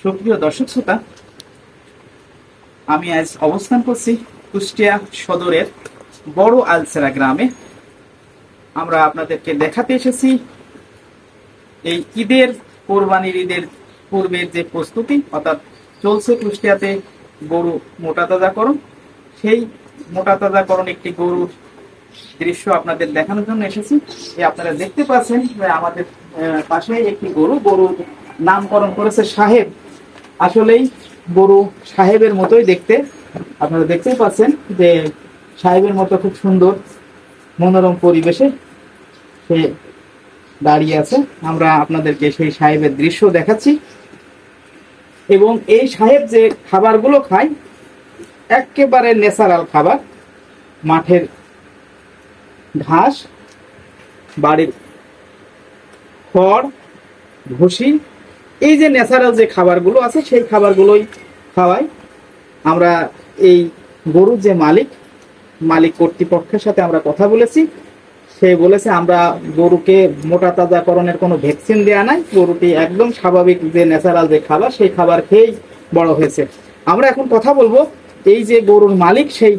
সুপ্রিয় দর্শক শ্রোতা, আমি আজ অবস্থান করছি কুষ্টিয়া সদরের বড় আলসেরা গ্রামে। আমরা আপনাদেরকে দেখাতে এসেছি এই কোরবানির ঈদের পূর্বের যে প্রস্তুতি অর্থাৎ চলছে কুষ্টিয়াতে গরু মোটা তাজাকরণ। সেই মোটা তাজাকরণ একটি গরুর দৃশ্য আপনাদের দেখানোর জন্য এসেছি। আপনারা দেখতে পাচ্ছেন আমাদের পাশে একটি গরুর নামকরণ করেছে সাহেব। আসলেই গরু সাহেবের মতোই দেখতে, আপনারা দেখতেই পাচ্ছেন যে সাহেবের মতো খুব সুন্দর মনোরম পরিবেশে সে দাঁড়িয়ে আছে। আমরা আপনাদেরকে সেই সাহেবের দৃশ্য দেখাচ্ছি এবং এই সাহেব যে খাবারগুলো খায় একেবারে ন্যাচারাল খাবার, মাঠের ঘাস, বাড়ির খড়, ভুসি, এই যে ন্যাচারাল যে খাবারগুলো আছে সেই খাবারগুলোই খাওয়াই। আমরা এই গরুর যে মালিক কর্তৃপক্ষের সাথে আমরা কথা বলেছি, সে বলেছে আমরা গরুকে মোটা তাজাকরণের কোনো ভ্যাকসিন দেয়া নাই, গরুটি একদম স্বাভাবিক যে ন্যাচারাল যে খাবার সেই খাবার খেয়েই বড় হয়েছে। আমরা এখন কথা বলবো এই যে গরুর মালিক, সেই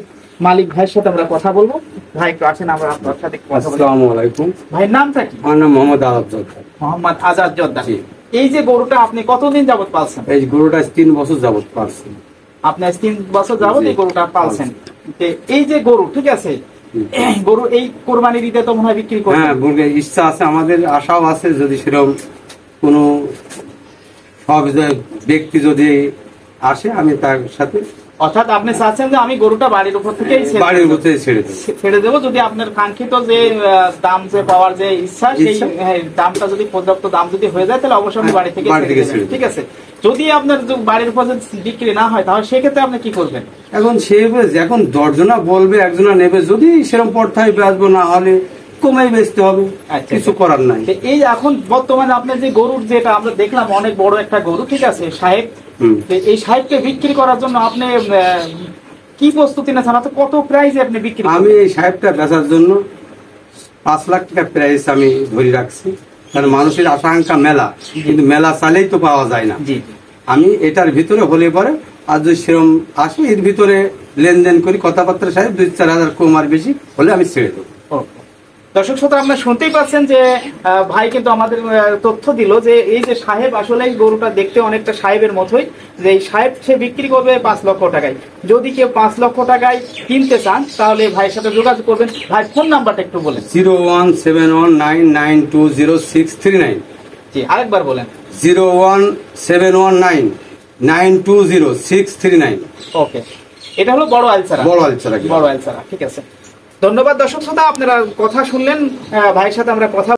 মালিক ভাইয়ের সাথে আমরা কথা বলবো। ভাই একটু আসেন, আমরা আপনার সাথে কথা বলবো। আসসালামু আলাইকুম। ভাইয়ের নামটা কি? আমার নাম মোহাম্মদ আজাদ জোদ্দার। মোহাম্মদ আজাদ জোদ্দার। এই যে গরুটা আপনি কতদিন যাবত পালছেন? এই গরুটা 3 বছর যাবত পালছি। আপনি 3 বছর যাবত এই গরুটা পালছেন। এই যে গরু, ঠিক আছে, গরু এই কোরবানির ঈদে তো মনে হয় বিক্রি করবেন? হ্যাঁ, গরুর ইচ্ছা আছে, আমাদের আশাও আছে, যদি সেরকম কোনো সব ব্যক্তি যদি আসে আমি তার সাথে। অর্থাৎ আপনি চাচ্ছেন যে আমি গরুটা বাড়ির উপর থেকেই ছেড়ে দেবো, যদি আপনার কাঙ্ক্ষিত যে দাম যে পাওয়ার যে ইচ্ছা সেই দামটা যদি পর্যাপ্ত দাম যদি হয়ে যায় তাহলে অবশ্যই আমি বাড়ি থেকে ছেড়ে, ঠিক আছে। যদি আপনার বাড়ির উপর বিক্রি না হয় তাহলে সেক্ষেত্রে আপনি কি করবেন? এখন এখন 10 জনা বলবে, একজনা নেবে, যদি সেরকম পড়থায় বেচবো, না হলে কমেই বেচতে হবে, কিছু করার নাই। এই এখন বর্তমানে আপনার যে গরুর যেটা আমরা দেখলাম অনেক বড় একটা গরু, ঠিক আছে, সাহেব, এই সাহেবকে বিক্রি করার জন্য আপনি কি প্রস্তুতি নেছেন? কত প্রাইসে আপনি বিক্রি? আমি এই সাহেবটা বেচার জন্য 5 লাখ টাকা প্রাইস আমি ধরে রাখছি, কারণ মানুষের আশঙ্কা মেলা, কিন্তু মেলা চালেই তো পাওয়া যায় না। আমি এটার ভিতরে হলে পরে আর যদি সেরকম আসে এর ভিতরে লেনদেন করি, কথাবার্তা সাহেব 2-4 হাজার কম আর বেশি হলে আমি ছেড়ে দেবো। দর্শক শ্রোতা, আপনারা শুনতেই পাচ্ছেন যে ভাই কিন্তু আমাদের তথ্য দিল যে এই যে সাহেব, আসলে এই গরুটা দেখতে অনেকটা সাহেবের মতোই, যে এই সাহেব সে বিক্রি করবে 5 লক্ষ টাকায়। যদি কেউ 5 লক্ষ টাকায় কিনতে চান তাহলে ভাইয়ের সাথে যোগাযোগ করবেন। ভাই ফোন নাম্বারটা একটু বলেন। 01719920639। জি, আরেকবার বলেন। 01719920639। ওকে, এটা হলো বড় আলসারা। ঠিক আছে, ধন্যবাদ দর্শক শ্রোতা, আপনারা কথা শুনলেন, ভাইয়ের সাথে আমরা কথা